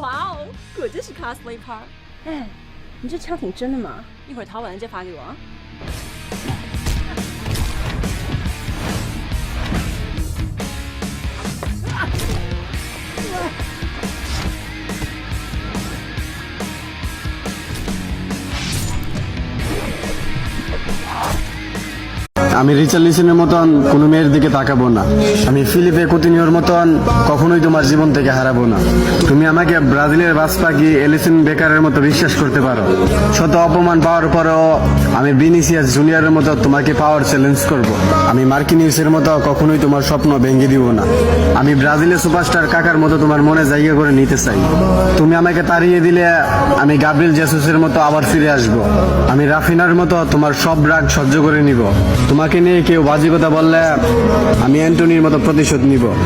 哇哦，果真是 cosplay part。哎，你这枪挺真的吗？一会儿逃完了再发给我啊。আমি রিচার্লিসনের মতন কোনো মেয়ের দিকে তাকাবো না। আমি ফিলিপে কুতিনিওর মতন কখনোই তোমার জীবন থেকে হারাবো না। তুমি আমাকে ব্রাজিলের বাস পাখি এলিসন বেকারের মতো বিশ্বাস করতে পারো। শত অপমান পাওয়ার পরেও আমি ভিনিসিয়াস জুনিয়রের মতো তোমাকে পাওয়ার চ্যালেঞ্জ করব। আমি মার্কিনিউসের মতো কখনোই তোমার স্বপ্ন ভেঙে দিব না। আমি ব্রাজিলের সুপারস্টার কাকার মতো তোমার মনে জায়গা করে নিতে চাই। তুমি আমাকে তাড়িয়ে দিলে আমি গাব্রিয়েল জেসুসের মতো আবার ফিরে আসব। আমি রাফিনার মতো তোমার সব রাগ সহ্য করে নিব। তোমাকে নিয়ে কেউ বাজে কথা বললে আমি অ্যান্টনির মতো প্রতিশোধ নিব।